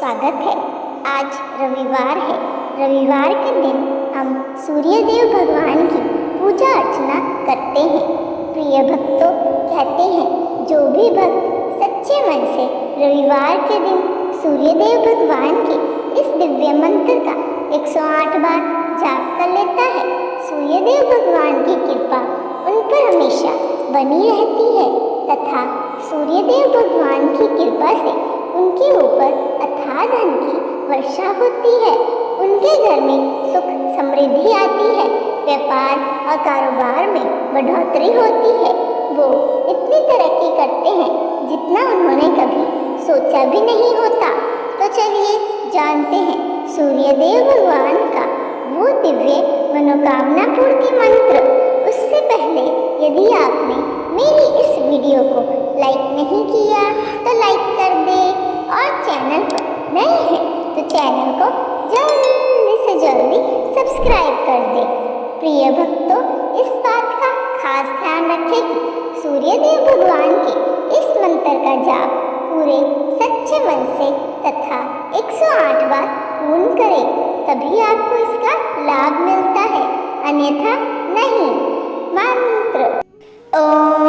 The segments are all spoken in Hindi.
स्वागत है। आज रविवार है। रविवार के दिन हम सूर्य देव भगवान की पूजा अर्चना करते हैं। प्रिय भक्तों, कहते हैं जो भी भक्त सच्चे मन से रविवार के दिन सूर्य देव भगवान के इस दिव्य मंत्र का 108 बार जाप कर लेता है, सूर्य देव भगवान की कृपा उन पर हमेशा बनी रहती है तथा सूर्य देव भगवान की कृपा से उनके ऊपर अथाह धन की वर्षा होती है। उनके घर में सुख समृद्धि आती है, व्यापार और कारोबार में बढ़ोतरी होती है। वो इतनी तरक्की करते हैं जितना उन्होंने कभी सोचा भी नहीं होता। तो चलिए जानते हैं सूर्य देव भगवान का वो दिव्य मनोकामना पूर्ति मंत्र। उससे पहले यदि आपने मेरी इस वीडियो को लाइक नहीं किया तो लाइक कर दे और चैनल पर नए हैं तो चैनल को जल्दी से जल्दी सब्सक्राइब कर दे। प्रिय भक्तों, इस बात का खास ध्यान रखें कि सूर्य देव भगवान के इस मंत्र का जाप पूरे सच्चे मन से तथा 108 बार पूर्ण करें, तभी आपको इसका लाभ मिलता है, अन्यथा नहीं। मंत्र ओम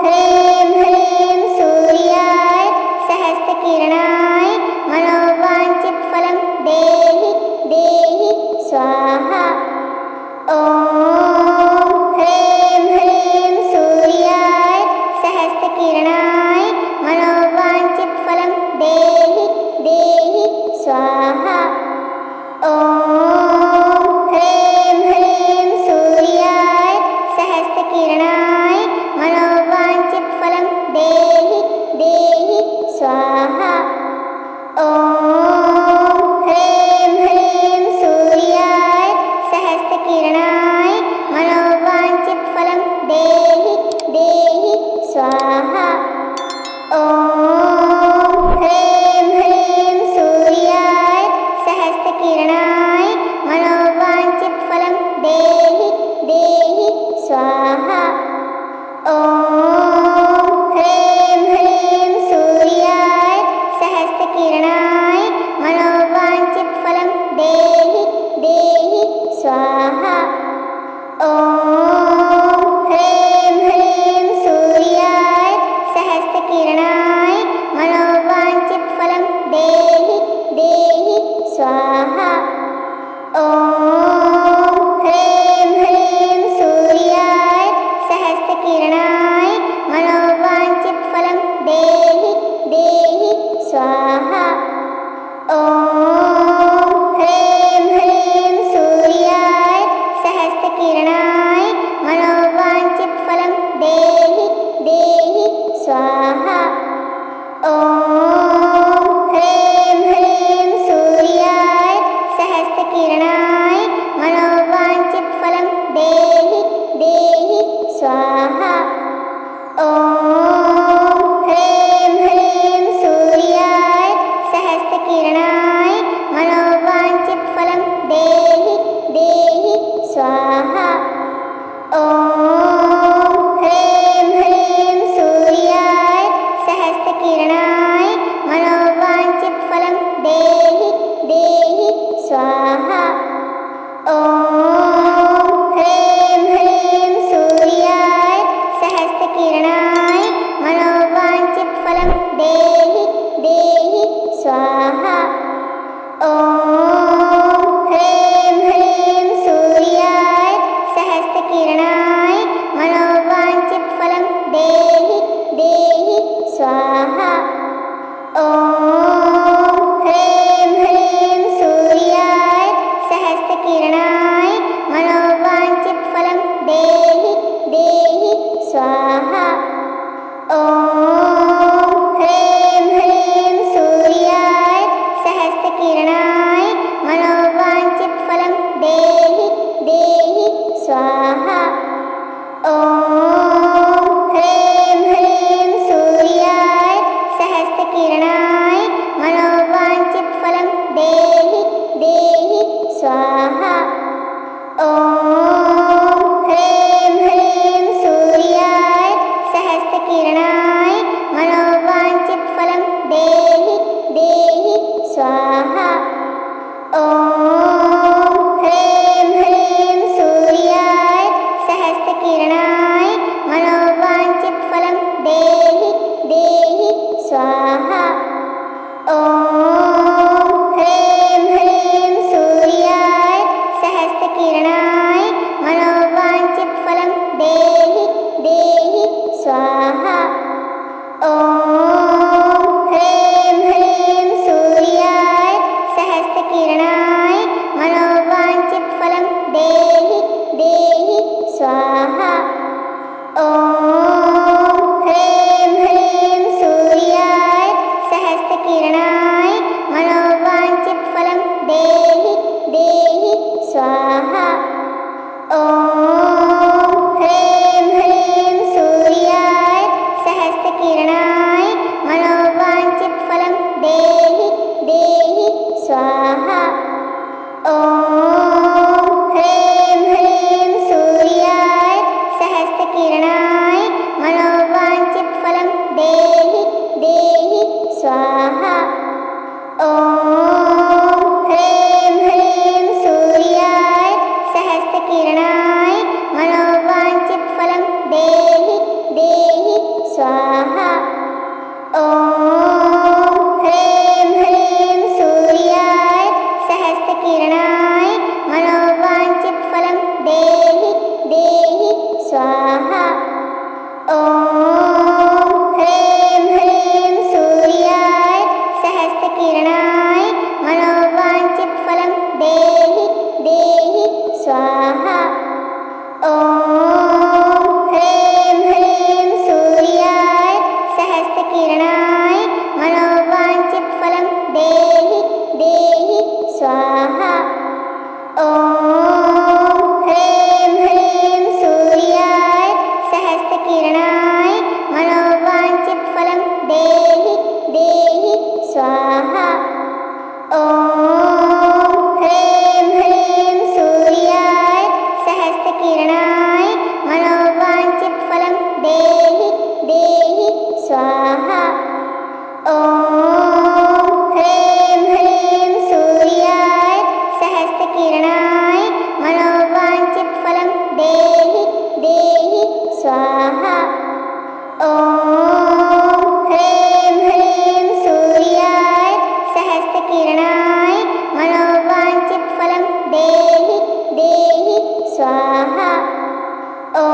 ह्रीं ह्रीं सूर्याय सहस्रकिरणाय मनोवांछित फलं देहि देहि स्वाहा। ओम ह्रीं ह्रीं सूर्याय सहस्रकिरणाय मनोवांछित फलं देहि देहि स्वाहा। ओम ह्रीं ह्रीं सूर्याय सहस्रकिरणाय मनोवांछित फलं देहि देहि स्वाहा। ओम ह्रीं ह्रीं सूर्याय सहस्रकिरणाय मनोवांछित फलं देहि देहि स्वाहा। ओम ह्रीं ह्रीं सूर्याय सहस्रकिरणाय मनोवांछित फलं देहि देहि स्वाहा। ओम ह्रीं ह्रीं सूर्याय सहस्रकिरणाय मनोवांछित फलं देहि देहि स्वाहा। ओम ह्रीं ह्रीं सूर्याय सहस्रकिरणाय मनोवांछित फलं देहि देहि स्वाहा। ओम ह्रीं ह्रीं सूर्याय सहस्रकिरणाय मनोवांछित फलं देहि देहि स्वाहा। ओम ह्रीं ह्रीं सूर्याय सहस्रकिरणाय मनोवांछित फलं देहि देहि स्वाहा। ओम ह्रीं ह्रीं सूर्याय सहस्रकिरणाय मनोवांछित फलं देहि देहि स्वाहा। ओम ह्रीं ह्रीं सूर्याय सहस्रकिरणाय मनोवांछित फलं देहि देहि स्वाहा। ओम ह्रीं ह्रीं सूर्याय सहस्रकिरणाय मनोवांछित फलं देहि देहि स्वाहा। ओम ह्रीं ह्रीं सूर्याय सहस्रकिरणाय मनोवांछित फलं देहि देहि स्वाहा। ओम ह्रीं ह्रीं सूर्याय सहस्रकिरणाय मनोवांछित फलं देहि देहि स्वाहा। ओम ह्रीं ह्रीं सूर्याय सहस्रकिरणाय मनोवांछित फलं देहि देहि स्वाहा। ओम ह्रीं ह्रीं सूर्याय ॐ ह्रीं ह्रीं सूर्याय सहस्रकिरणाय मनोवाञ्छितफलं देहि देहि स्वाहा। ॐ ह्रीं ह्रीं सूर्याय सहस्रकिरणाय मनोवाञ्छितफलं देहि देहि स्वाहा। ॐ ह्रीं ह्रीं सूर्याय सहस्रकिरणाय मनोवाञ्छितफलं देहि देहि स्वाहा। ॐ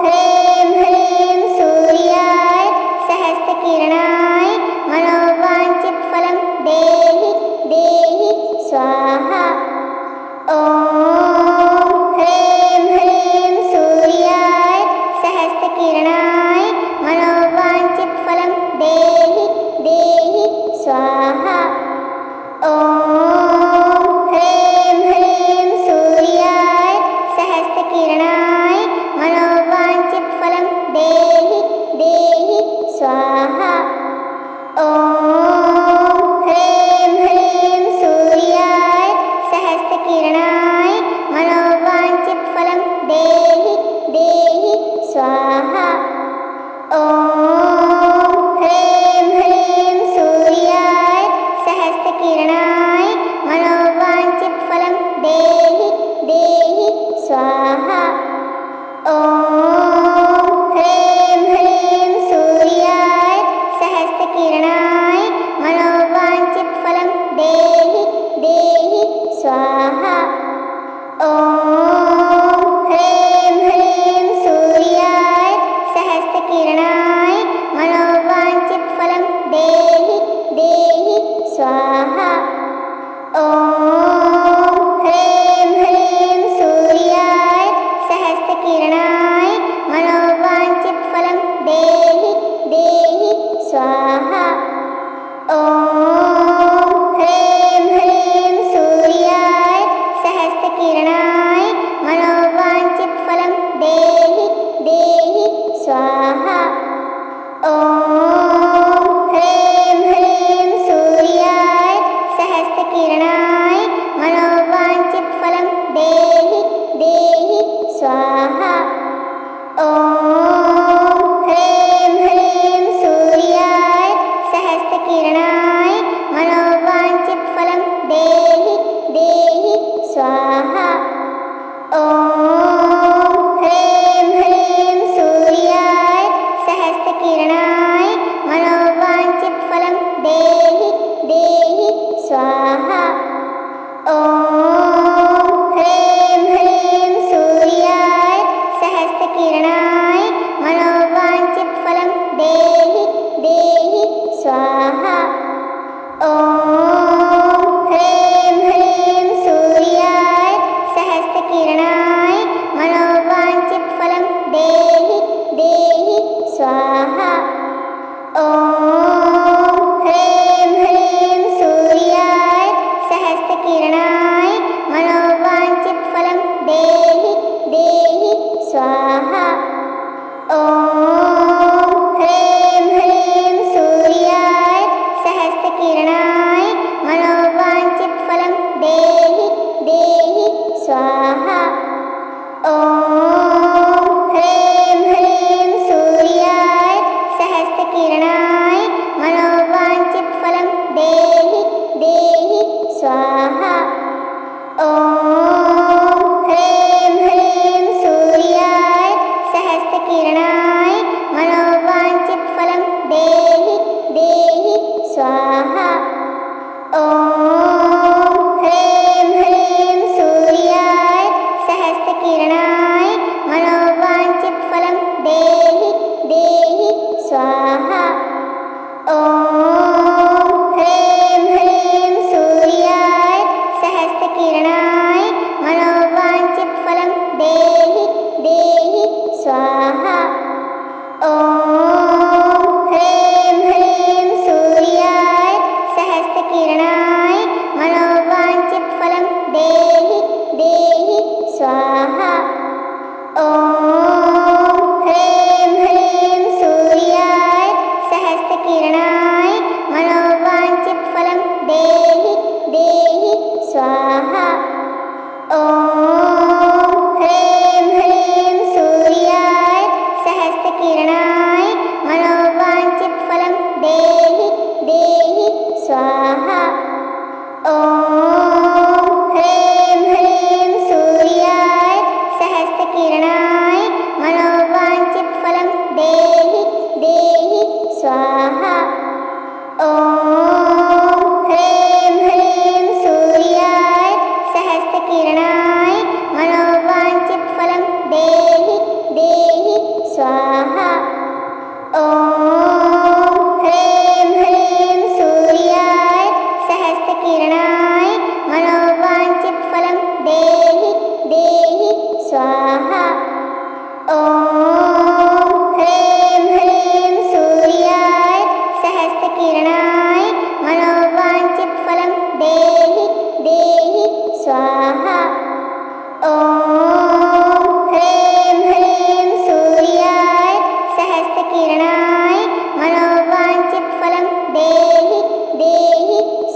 ह्रीं ह्रीं सूर्याय सहस्रकिरणाय मनोवाञ्छितफलं देहि देहि स्वाहा। ॐ ह्रीं ह्रीं सूर्याय सहस्रकिरणाय मनोवाञ्छितफलं देहि देहि स्वाहा। ॐ ह्रीं ह्रीं सूर्याय सहस्रकिरणाय मनोवाञ्छितफलं देहि देहि स्वाहा। ॐ ह्रीं ह्रीं सूर्याय सहस्रकिरणाय मनोवाञ्छितफलं देहि देहि स्वाहा। ॐ ह्रीं ह्रीं सूर्याय सहस्रकिरणाय मनोवाञ्छितफलं देहि देहि स्वाहा। ॐ ह्रीं ह्रीं सूर्याय सहस्रकिरणाय मनोवाञ्छितफलं देहि देहि स्वाहा। ॐ ह्रीं ह्रीं सूर्याय सहस्रकिरणाय मनोवाञ्छितफलं देहि देहि स्वाहा। ॐ ह्रीं ह्रीं सूर्याय सहस्रकिरणाय मनोवाञ्छितफलं देहि देहि स्वाहा। ॐ ह्रीं ह्रीं सूर्याय सहस्रकिरणाय मनोवाञ्छितफलं देहि देहि स्वाहा। ॐ ह्रीं ह्रीं सूर्याय सहस्रकिरणाय मनोवाञ्छितफलं देहि देहि स्वाहा। ॐ ह्रीं ह्रीं सूर्याय सहस्रकिरणाय मनोवाञ्छितफलं देहि देहि स्वाहा। ॐ ह्रीं ह्रीं सूर्याय सहस्रकिरणाय मनोवाञ्छितफलं देहि देहि स्वाहा। ॐ ह्रीं ह्रीं सूर्याय सहस्रकिरणाय मनोवाञ्छितफलं देहि देहि स्वाहा। ॐ ह्रीं ह्रीं सूर्याय सहस्रकिरणाय मनोवाञ्छितफलं देहि देहि स्वाहा। ॐ ह्रीं ह्रीं सूर्याय सहस्रकिरणाय मनोवाञ्छितफलं देहि देहि स्वाहा। ॐ ह्रीं ह्रीं सूर्याय सहस्रकिरणाय मनोवाञ्छितफलं देहि देहि स्वाहा। ॐ ह्रीं ह्रीं सूर्याय सहस्रकिरणाय मनोवाञ्छितफलं देहि देहि स्वाहा। ॐ ह्रीं ह्रीं सूर्याय सहस्रकिरणाय मनोवाञ्छितफलं देहि देहि स्वाहा। ॐ ह्रीं ह्रीं सूर्याय सहस्रकिरणाय मनोवाञ्छितफलं देहि देहि स्वाहा। ॐ ह्रीं ह्रीं सूर्याय सहस्रकिरणाय मनोवाञ्छितफलं देहि देहि स्वाहा। ॐ ह्रीं ह्रीं सूर्याय सहस्रकिरणाय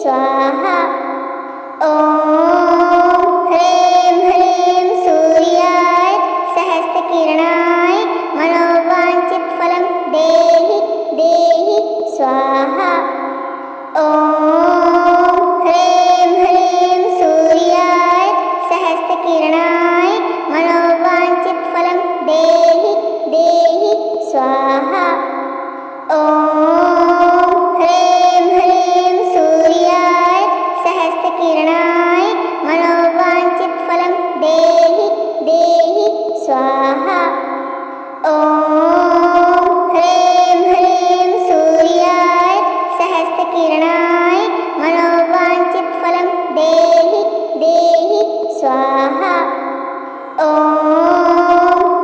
स्वाहा। ॐ ह्रीं ह्रीं सूर्याय सहस्रकिरणाय मनोवाञ्छितफलं देहि देहि स्वाहा। ॐ ह्रीं ह्रीं सूर्याय सहस्रकिरणाय मनोवाञ्छितफलं देहि देहि स्वाहा। ॐ ह्रीं ह्रीं सूर्याय सहस्रकिरणाय मनोवाञ्छितफलं देहि देहि स्वाहा। ॐ ह्रीं ह्रीं सूर्याय सहस्रकिरणाय मनोवाञ्छितफलं देहि देहि स्वाहा। ॐ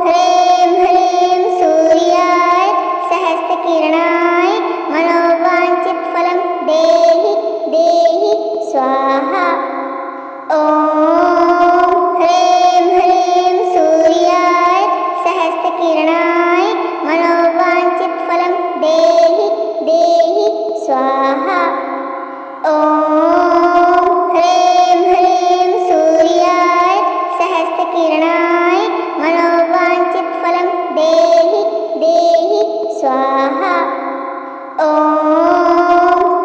ह्रीं ह्रीं सूर्याय सहस्रकिरणाय मनोवाञ्छितफलं देहि देहि स्वाहा। ॐ ह्रीं ह्रीं सूर्याय सहस्रकिरणाय मनोवाञ्छितफलं देहि देहि स्वाहा। ॐ ह्रीं ह्रीं सूर्याय सहस्रकिरणाय मनोवाञ्छितफलं देहि देहि स्वाहा। ॐ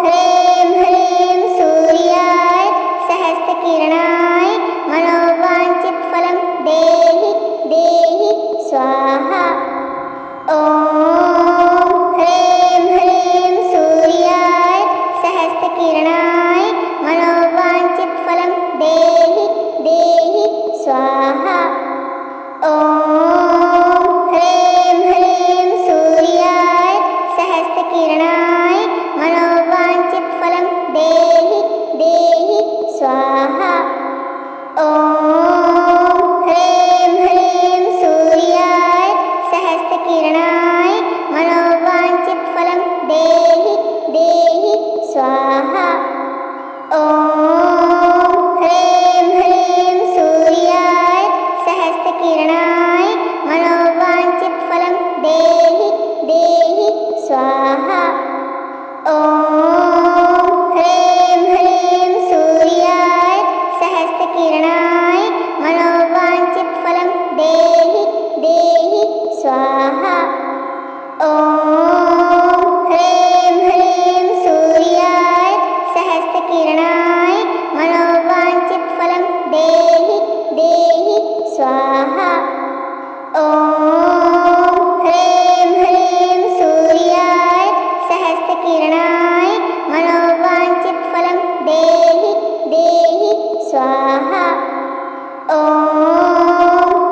ह्रीं ह्रीं सूर्याय सहस्रकिरणाय मनोवाञ्छितफलं देहि देहि स्वाहा। ॐ ह्रीं ह्रीं सूर्याय सहस्रकिरणाय मनोवाञ्छितफलं देहि देहि स्वाहा। ॐ ह्रीं ह्रीं सूर्याय सहस्रकिरणाय मनोवाञ्छितफलं देहि देहि स्वाहा। ॐ ह्रीं ह्रीं सूर्याय सहस्रकिरणाय मनोवाञ्छितफलं देहि देहि स्वाहा। ॐ ह्रीं ह्रीं सूर्याय सहस्रकिरणाय मनोवाञ्छितफलं देहि देहि स्वाहा। ॐ ह्रीं ह्रीं सूर्याय सहस्रकिरणाय मनोवाञ्छितफलं देहि देहि स्वाहा। ॐ ह्रीं ह्रीं सूर्याय सहस्रकिरणाय मनोवाञ्छितफलं देहि देहि स्वाहा। ॐ ह्रीं ह्रीं सूर्याय सहस्रकिरणाय मनोवाञ्छितफलं देहि देहि स्वाहा। ॐ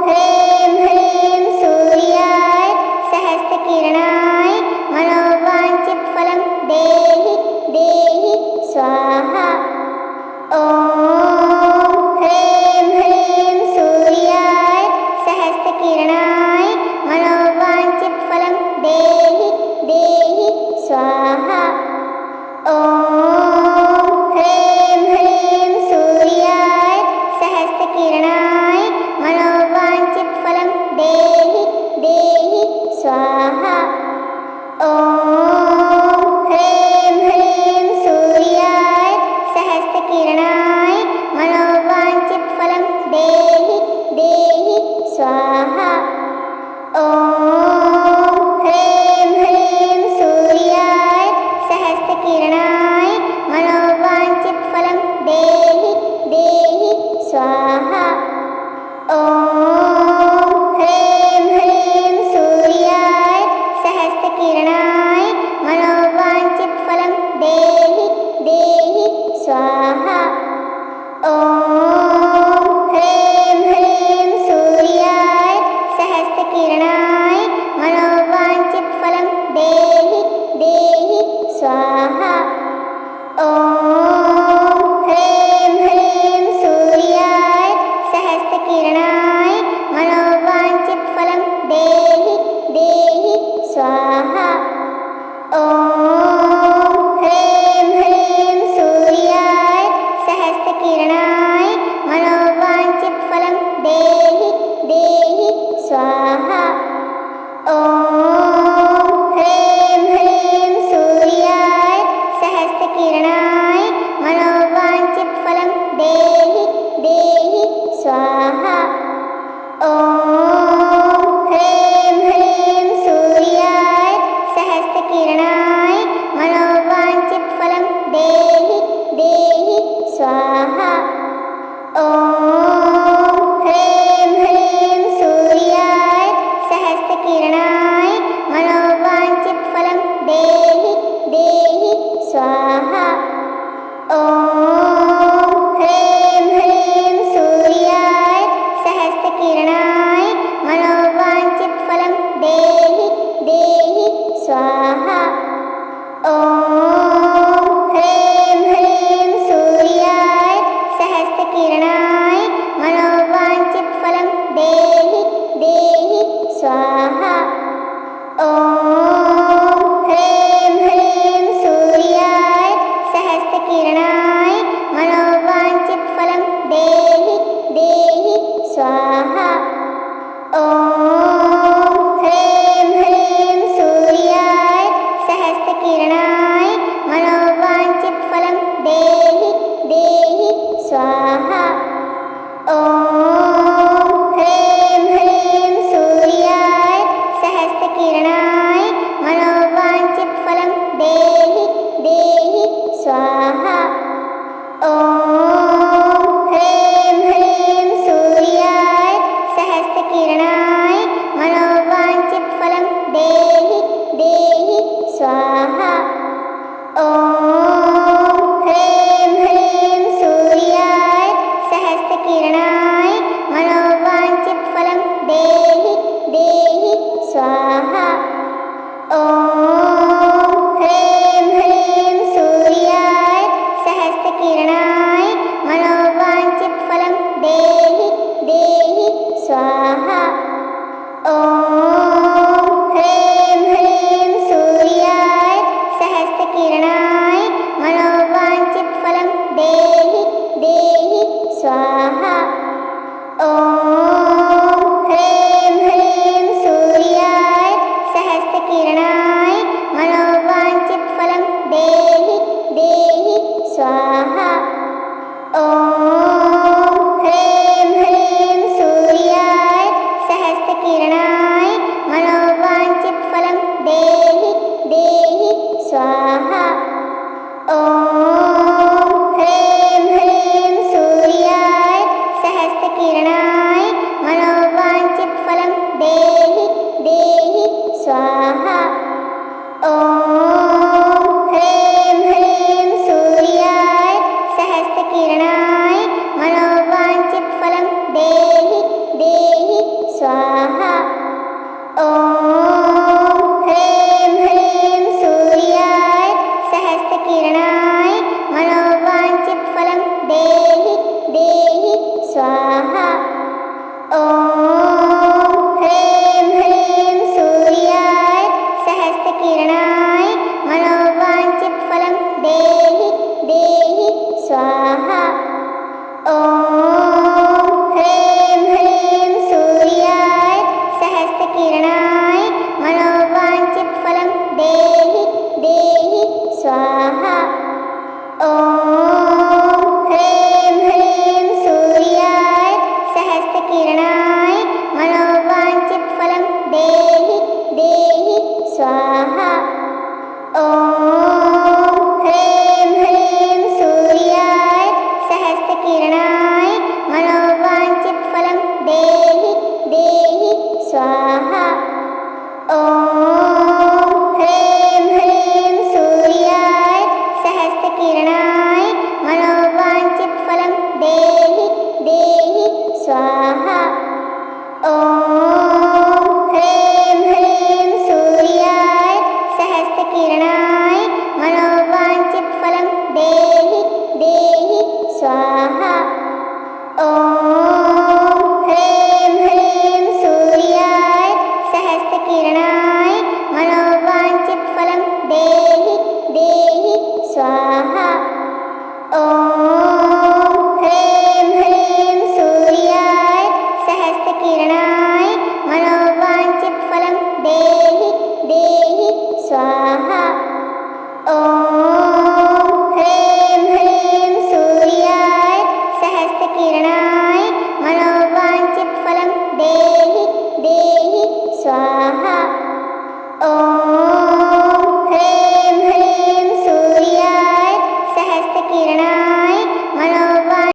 ह्रीं ह्रीं सूर्याय सहस्रकिरणाय मनोवाञ्छितफलं देहि देहि स्वाहा। ॐ ह्रीं ह्रीं सूर्याय सहस्रकिरणाय मनोवाञ्छितफलं देहि देहि स्वाहा। ॐ ह्रीं ह्रीं सूर्याय सहस्रकिरणाय मनोवाञ्छितफलं देहि देहि स्वाहा। ॐ ह्रीं ह्रीं सूर्याय सहस्रकिरणाय मनोवाञ्छितफलं देहि देहि स्वाहा। ॐ ह्रीं ह्रीं सूर्याय सहस्रकिरणाय मनोवाञ्छितफलं देहि देहि स्वाहा। ॐ ह्रीं ह्रीं सूर्याय सहस्रकिरणाय मनोवाञ्छितफलं देहि देहि स्वाहा। ॐ ह्रीं ह्रीं सूर्याय सहस्रकिरणाय मनोवाञ्छितफलं देहि देहि स्वाहा। ॐ ह्रीं ह्रीं सूर्याय सहस्रकिरणाय मनोवाञ्छितफलं देहि देहि स्वाहा। ॐ ह्रीं ह्रीं सूर्याय सहस्रकिरणाय सहस्रकिरणाय मनोवाञ्छितफलं देहि देहि स्वाहा। ॐ ह्रीं ह्रीं सूर्याय सहस्रकिरणाय मनोवाञ्छितफलं देहि देहि स्वाहा। ॐ ह्रीं ह्रीं सूर्याय सहस्रकिरणाय मनोवाञ्छितफलं देहि देहि स्वाहा। ॐ ह्रीं ह्रीं सूर्याय सहस्रकिरणाय मनोवाञ्छितफलं देहि देहि स्वाहा। ॐ ह्रीं ह्रीं सूर्याय सहस्रकिरणाय मनोवाञ्छितफलं देहि देहि स्वाहा। ॐ ह्रीं ह्रीं सूर्याय सहस्रकिरणाय मनोवाञ्छितफलं देहि देहि स्वाहा। ॐ ह्रीं ह्रीं सूर्याय सहस्रकिरणाय मनोवाञ्छितफलं देहि देहि स्वाहा। ॐ ह्रीं ह्रीं सूर्याय सहस्रकिरणाय मनोवाञ्छितफलं देहि देहि स्वाहा। ॐ ह्रीं ह्रीं सूर्याय सहस्रकिरणाय मनोवाञ्छितफलं देहि देहि स्वाहा। ॐ ह्रीं ह्रीं सूर्याय सहस्रकिरणाय मनोवाञ्छितफलं देहि देहि स्वाहा। ॐ ह्रीं ह्रीं सूर्याय सहस्रकिरणाय मनोवाञ्छितफलं देहि देहि स्वाहा। ॐ ह्रीं ह्रीं सूर्याय सहस्रकिरणाय मनोवाञ्छितफलं देहि देहि स्वाहा। ॐ ह्रीं ह्रीं सूर्याय सहस्रकिरणाय मनोवाञ्छितफलं देहि देहि स्वाहा। ॐ ह्रीं ह्रीं सूर्याय सहस्रकिरणाय मनोवाञ्छितफलं देहि देहि स्वाहा। ॐ ह्रीं ह्रीं सूर्याय सहस्रकिरणाय मनोवाञ्छितफलं देहि देहि स्वाहा। ॐ ह्रीं ह्रीं सूर्याय सहस्रकिरणाय मनोवाञ्छितफलं देहि देहि स्वाहा। ॐ ह्रीं ह्रीं सूर्याय सहस्रकिरणाय मनोवाञ्छितफलं देहि देहि स्वाहा। ॐ ह्रीं ह्रीं सूर्याय सहस्रकिरणाय मनोवाञ्छितफलं देहि देहि स्वाहा।